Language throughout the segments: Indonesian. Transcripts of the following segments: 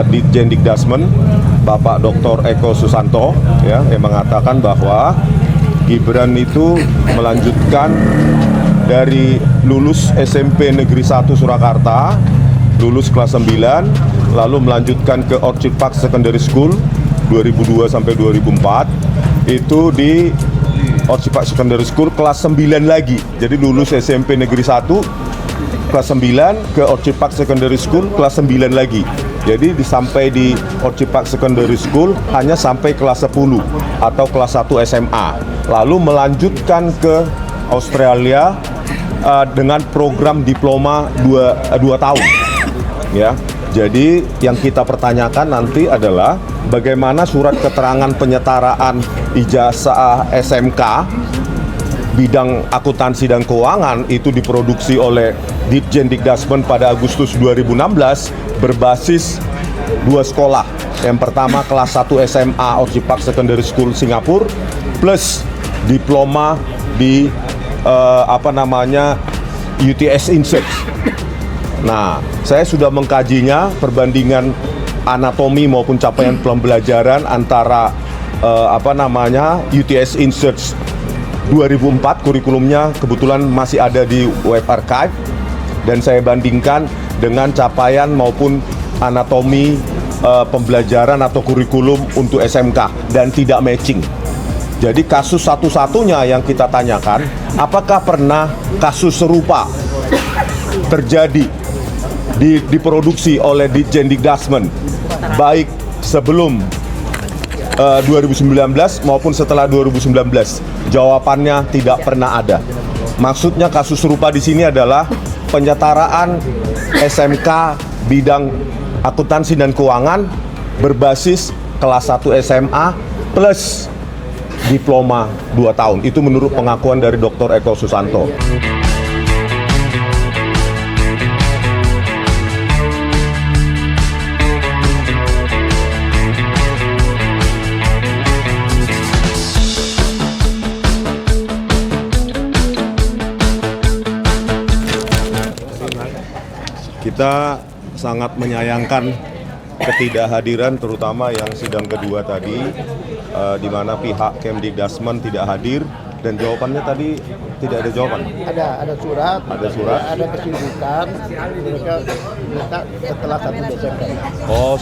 Ditjen Dikdasmen Bapak Dr. Eko Susanto ya, yang mengatakan bahwa Gibran itu melanjutkan dari lulus SMP Negeri 1 Surakarta, lulus kelas 9, lalu melanjutkan ke Orchid Park Secondary School 2002 sampai 2004. Itu di Orchid Park Secondary School kelas 9 lagi. Jadi lulus SMP Negeri 1 kelas 9 ke Orchid Park Secondary School kelas 9 lagi. Jadi sampai di Orchid Park Secondary School hanya sampai kelas 10 atau kelas 1 SMA. Lalu melanjutkan ke Australia dengan program diploma 2 tahun. Ya. Jadi yang kita pertanyakan nanti adalah bagaimana surat keterangan penyetaraan ijazah SMK bidang akuntansi dan keuangan itu diproduksi oleh Ditjen Dikdasmen pada Agustus 2016 berbasis 2 sekolah. Yang pertama kelas 1 SMA Orchid Park Secondary School Singapura plus diploma di UTS Insert. Nah, saya sudah mengkajinya perbandingan anatomi maupun capaian pembelajaran antara UTS Insert 2004 kurikulumnya kebetulan masih ada di web archive, dan saya bandingkan dengan capaian maupun anatomi pembelajaran atau kurikulum untuk SMK dan tidak matching. Jadi kasus satu-satunya yang kita tanyakan, apakah pernah kasus serupa terjadi diproduksi oleh Ditjen Dikdasmen baik sebelum 2019 maupun setelah 2019? Jawabannya tidak pernah ada. Maksudnya kasus serupa di sini adalah penyetaraan SMK bidang akuntansi dan keuangan berbasis kelas 1 SMA plus diploma 2 tahun. Itu menurut pengakuan dari Dr. Eko Susanto. Kita sangat menyayangkan ketidakhadiran terutama yang sidang kedua tadi, di mana pihak Kemdikdasmen tidak hadir dan jawabannya tadi tidak ada jawaban. Ada surat. Ada surat. Ada kesibukan. Mereka minta setelah 1 Desember. Oh,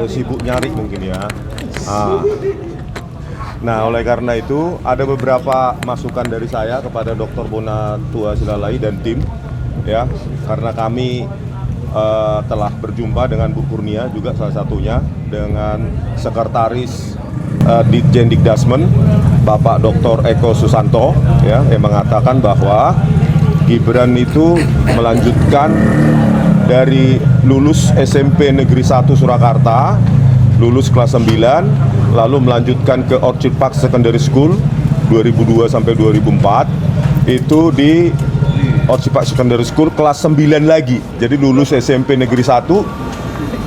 sibuk nyari mungkin ya. Nah, oleh karena itu ada beberapa masukan dari saya kepada Dr. Bona Tua Silalai dan tim. Ya, karena kami telah berjumpa dengan Bu Kurnia juga salah satunya, dengan Sekretaris Ditjen Dikdasmen Bapak Dr. Eko Susanto ya, yang mengatakan bahwa Gibran itu melanjutkan dari lulus SMP Negeri 1 Surakarta, lulus kelas 9, lalu melanjutkan ke Orchid Park Secondary School 2002 sampai 2004. Itu di Orchid Park Secondary School kelas 9 lagi. Jadi lulus SMP Negeri 1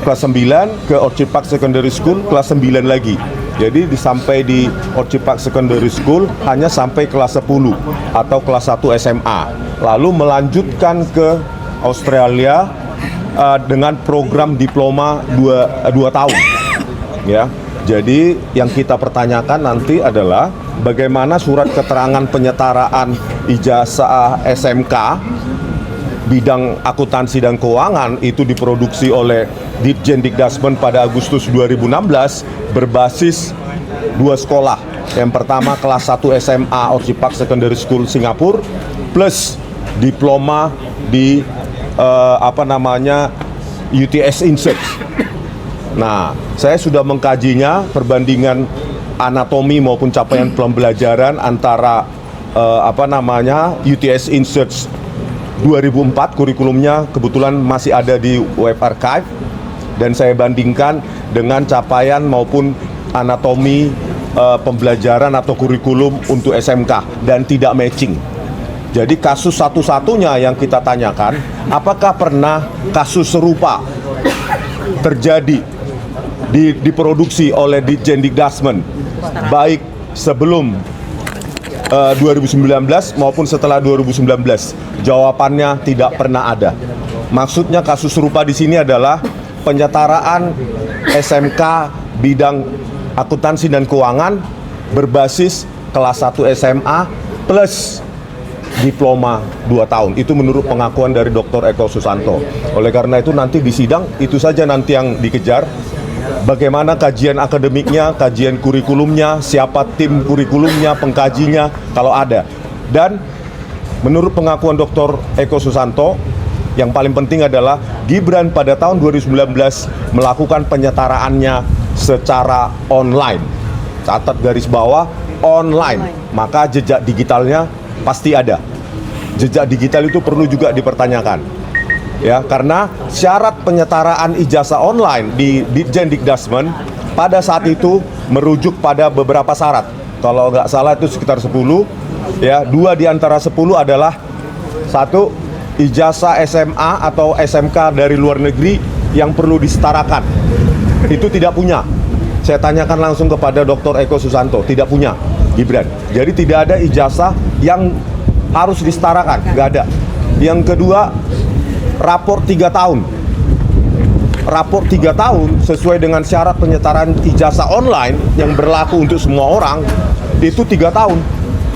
kelas 9 ke Orchid Park Secondary School kelas 9 lagi. Jadi sampai di Orchid Park Secondary School hanya sampai kelas 10 atau kelas 1 SMA. Lalu melanjutkan ke Australia dengan program diploma 2 tahun. Ya. Jadi yang kita pertanyakan nanti adalah bagaimana surat keterangan penyetaraan ijazah SMK bidang akuntansi dan keuangan itu diproduksi oleh Ditjen Dikdasmen pada Agustus 2016 berbasis 2 sekolah. Yang pertama kelas 1 SMA Orchid Park Secondary School Singapura plus diploma di UTS Insert. Nah, saya sudah mengkajinya perbandingan anatomi maupun capaian pembelajaran antara UTS Insert 2004 kurikulumnya kebetulan masih ada di web archive, dan saya bandingkan dengan capaian maupun anatomi pembelajaran atau kurikulum untuk SMK dan tidak matching. Jadi kasus satu-satunya yang kita tanyakan, apakah pernah kasus serupa terjadi diproduksi oleh Ditjen Dikdasmen baik sebelum 2019 maupun setelah 2019? Jawabannya tidak pernah ada. Maksudnya kasus serupa di sini adalah penyetaraan SMK bidang akuntansi dan keuangan berbasis kelas 1 SMA plus diploma 2 tahun. Itu menurut pengakuan dari Dr. Eko Susanto. Oleh karena itu nanti di sidang itu saja nanti yang dikejar. Bagaimana kajian akademiknya, kajian kurikulumnya, siapa tim kurikulumnya, pengkajinya kalau ada. Dan menurut pengakuan Dr. Eko Susanto, yang paling penting adalah Gibran pada tahun 2019 melakukan penyetaraannya secara online. Catat garis bawah, online. Maka jejak digitalnya pasti ada. Jejak digital itu perlu juga dipertanyakan. Ya, karena syarat penyetaraan ijazah online di Ditjen Dikdasmen pada saat itu merujuk pada beberapa syarat. Kalau nggak salah itu sekitar 10. Ya, 2 di antara 10 adalah 1. Ijazah SMA atau SMK dari luar negeri yang perlu disetarakan. Itu tidak punya. Saya tanyakan langsung kepada Dr. Eko Susanto, tidak punya Gibran. Jadi tidak ada ijazah yang harus disetarakan, nggak ada. Yang kedua, rapor 3 tahun. Rapor 3 tahun sesuai dengan syarat penyetaraan ijazah online yang berlaku untuk semua orang, itu 3 tahun.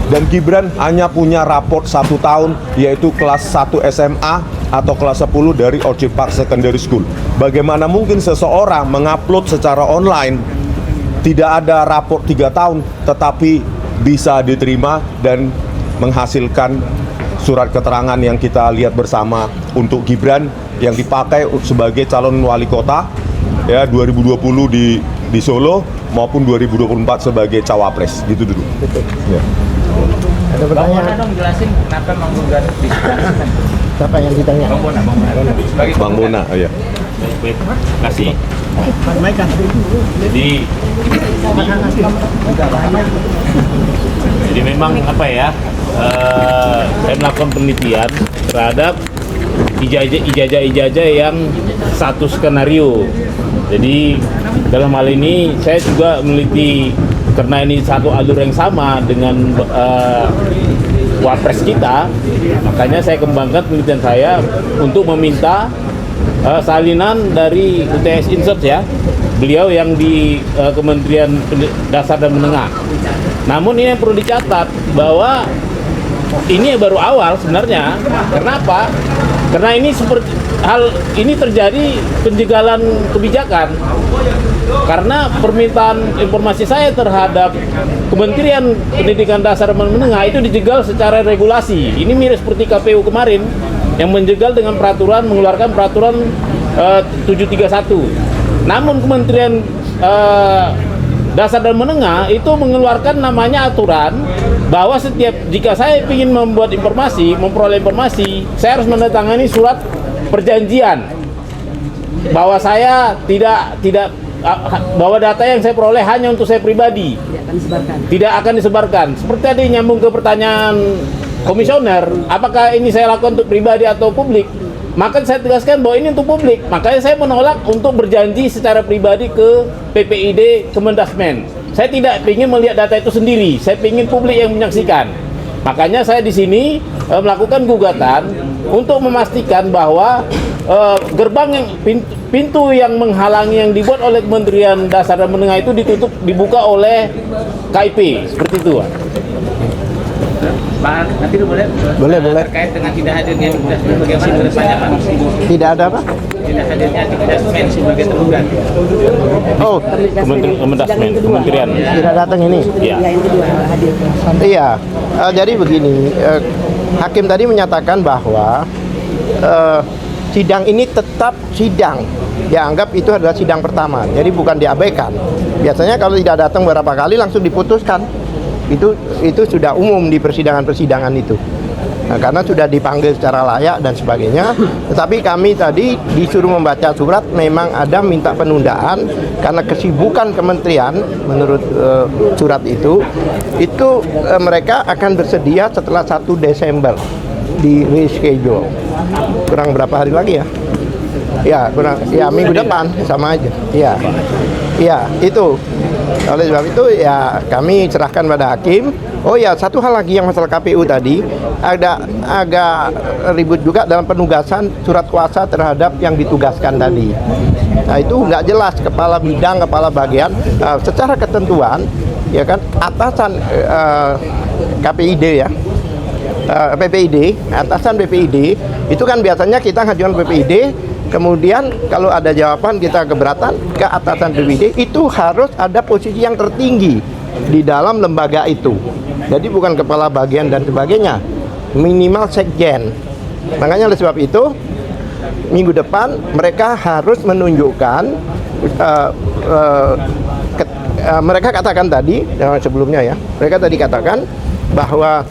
Dan Gibran hanya punya raport 1 tahun, yaitu kelas 1 SMA atau kelas 10 dari Orchid Park Secondary School. Bagaimana mungkin seseorang mengupload secara online, tidak ada raport 3 tahun, tetapi bisa diterima dan menghasilkan surat keterangan yang kita lihat bersama untuk Gibran yang dipakai sebagai calon wali kota ya 2020 di Solo maupun 2024 sebagai cawapres. Gitu dulu. Ya. Ada Bang pertanyaan? Bona dong jelasin kenapa menggugat di Siapa yang ditanya? Bang Bona. Sebagai Bang Bona, oh ya. Baik, kasih. Jadi memang apa ya? Saya melakukan penelitian terhadap ijazah yang satu skenario. Jadi dalam hal ini saya juga meneliti karena ini satu alur yang sama dengan wapres kita, makanya saya kembangkan penelitian saya untuk meminta salinan dari UTS Insert ya, beliau yang di Kementerian Dasar dan Menengah. Namun ini yang perlu dicatat bahwa ini baru awal sebenarnya. Kenapa? Karena ini seperti hal ini terjadi penjagalan kebijakan. Karena permintaan informasi saya terhadap Kementerian Pendidikan Dasar dan Menengah itu dijegal secara regulasi. Ini mirip seperti KPU kemarin yang menjegal dengan peraturan, mengeluarkan peraturan 731. Namun Kementerian Dasar dan Menengah itu mengeluarkan namanya aturan bahwa jika saya ingin membuat informasi, memperoleh informasi, saya harus menandatangani surat perjanjian bahwa saya tidak bahwa data yang saya peroleh hanya untuk saya pribadi, tidak akan disebarkan. Seperti tadi nyambung ke pertanyaan komisioner, apakah ini saya lakukan untuk pribadi atau publik? Maka saya tegaskan bahwa ini untuk publik. Makanya saya menolak untuk berjanji secara pribadi ke PPID Kemendasmen. Saya tidak ingin melihat data itu sendiri. Saya ingin publik yang menyaksikan. Makanya saya di sini melakukan gugatan untuk memastikan bahwa gerbang yang pintu yang menghalangi yang dibuat oleh Kementerian Dasar dan Menengah itu dibuka oleh KIP seperti itu. Pak, nanti boleh Boleh. terkait dengan tidak hadirnya Dikdasmen bagaimana ke depannya Pak? Tidak ada apa? Tidak hadirnya Dikdasmen sebagai tergugat. Oh, Kementerian. tidak datang ini. Ya. Iya, jadi begini, hakim tadi menyatakan bahwa sidang ini tetap sidang. Dia anggap itu adalah sidang pertama, jadi bukan diabaikan. Biasanya kalau tidak datang beberapa kali langsung diputuskan. Itu sudah umum di persidangan-persidangan itu. Nah, karena sudah dipanggil secara layak dan sebagainya. Tetapi kami tadi disuruh membaca surat, memang ada minta penundaan karena kesibukan kementerian menurut surat itu mereka akan bersedia setelah 1 Desember di reschedule. Kurang berapa hari lagi ya? Ya, minggu depan sama aja. Ya. Iya, itu. Oleh sebab itu ya kami serahkan pada hakim. Oh ya, satu hal lagi yang masalah KPU tadi, ada agak ribut juga dalam penugasan surat kuasa terhadap yang ditugaskan tadi. Nah itu nggak jelas kepala bidang, kepala bagian. Secara ketentuan, ya kan atasan KPID ya. PPID, atasan PPID itu kan biasanya kita ngajukan PPID, kemudian kalau ada jawaban kita keberatan ke atasan PPID, itu harus ada posisi yang tertinggi di dalam lembaga itu. Jadi bukan kepala bagian dan sebagainya, minimal sekjen. Makanya oleh sebab itu minggu depan mereka harus menunjukkan mereka katakan tadi sebelumnya ya, mereka tadi katakan bahwa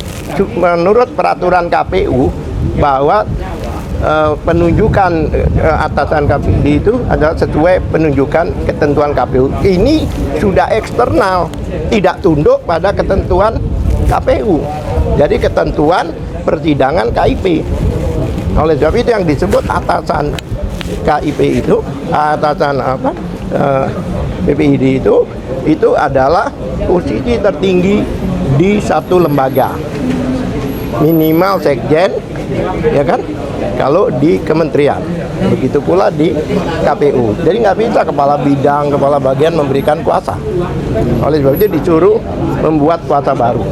menurut peraturan KPU bahwa penunjukan atasan KPU itu adalah sesuai penunjukan ketentuan KPU. Ini sudah eksternal, tidak tunduk pada ketentuan KPU. Jadi ketentuan persidangan KIP. Oleh sebab itu yang disebut atasan KIP itu, atasan PPID itu adalah posisi tertinggi di satu lembaga, minimal sekjen, ya kan? Kalau di kementerian, begitu pula di KPU. Jadi nggak bisa kepala bidang, kepala bagian memberikan kuasa. Oleh sebab itu disuruh membuat kuasa baru.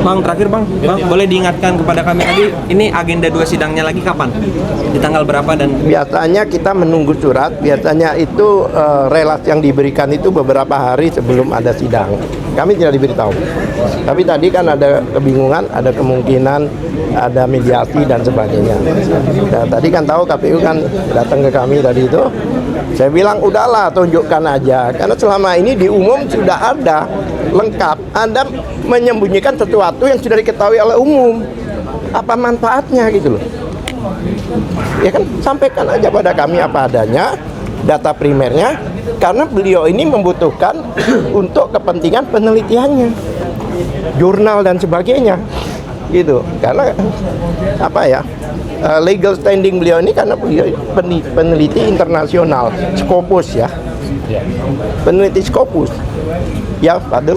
Bang, terakhir bang, boleh diingatkan kepada kami tadi, ini agenda 2 sidangnya lagi kapan? Di tanggal berapa dan? Biasanya kita menunggu surat, biasanya itu relas yang diberikan itu beberapa hari sebelum ada sidang. Kami tidak diberitahu. Tapi tadi kan ada kebingungan, ada kemungkinan ada mediasi dan sebagainya. Nah, tadi kan tahu KPU kan datang ke kami tadi itu. Saya bilang udahlah tunjukkan aja, karena selama ini di umum sudah ada lengkap. Anda menyembunyikan sesuatu yang sudah diketahui oleh umum, apa manfaatnya gitu loh? Ya kan, sampaikan aja pada kami apa adanya, data primernya, karena beliau ini membutuhkan untuk kepentingan penelitiannya, jurnal dan sebagainya, gitu. Karena apa ya? Legal standing beliau ini karena beliau peneliti internasional, Scopus ya, peneliti Scopus, ya Fadil.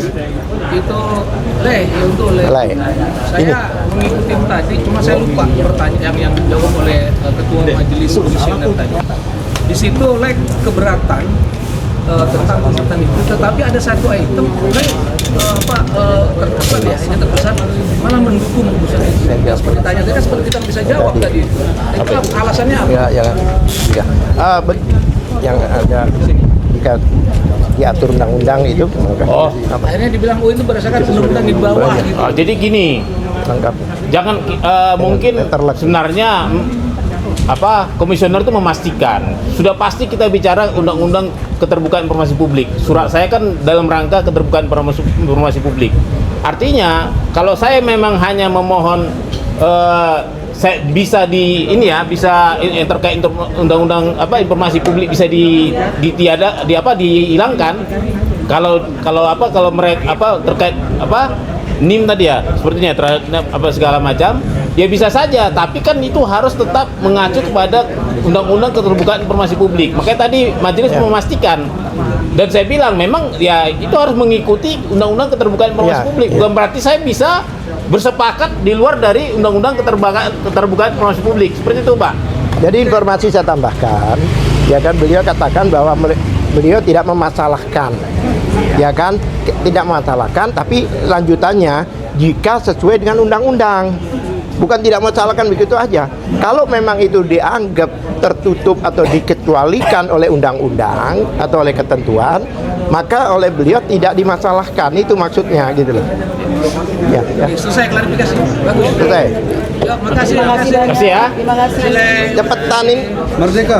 Itu untuk Leh. Saya mengikuti tadi, cuma saya lupa pertanyaan yang dijawab oleh ketua majelis komisioner tadi. Di situ keberatan tentang tuntutan itu, tetapi ada satu item terkesan ya, ini terkesan malah mendukung putusan itu. Seperti tanya tadi, seperti kita bisa jawab tadi. Itu alasannya apa? Ya. Yang ada jika diatur undang-undang itu. Akhirnya dibilang itu berdasarkan undang-undang di bawah gitu. Jadi gini, Lengkap. jangan mungkin sebenarnya komisioner itu memastikan sudah pasti kita bicara undang-undang keterbukaan informasi publik. Surat saya kan dalam rangka keterbukaan informasi publik. Artinya kalau saya memang hanya memohon saya bisa bisa terkait undang-undang informasi publik bisa dihilangkan. Kalau mereka terkait NIM tadi ya, sepertinya terhadap segala macam, ya bisa saja, tapi kan itu harus tetap mengacu kepada undang-undang keterbukaan informasi publik. Makanya tadi majelis memastikan, dan saya bilang memang ya itu harus mengikuti undang-undang keterbukaan informasi publik. Bukan berarti saya bisa bersepakat di luar dari undang-undang keterbukaan informasi publik. Seperti itu, Pak. Jadi informasi saya tambahkan, ya kan beliau katakan bahwa beliau tidak memasalahkan, ya kan, tidak memasalahkan, tapi lanjutannya jika sesuai dengan undang-undang. Bukan tidak masalahkan begitu aja. Kalau memang itu dianggap tertutup atau dikecualikan oleh undang-undang atau oleh ketentuan, maka oleh beliau tidak dimasalahkan. Itu maksudnya gitu loh. Ya. Selesai klarifikasi. Bagus. Selesai. Ya, makasih. Terima kasih ya. Terima kasih. Cepetan ini. Merdeka.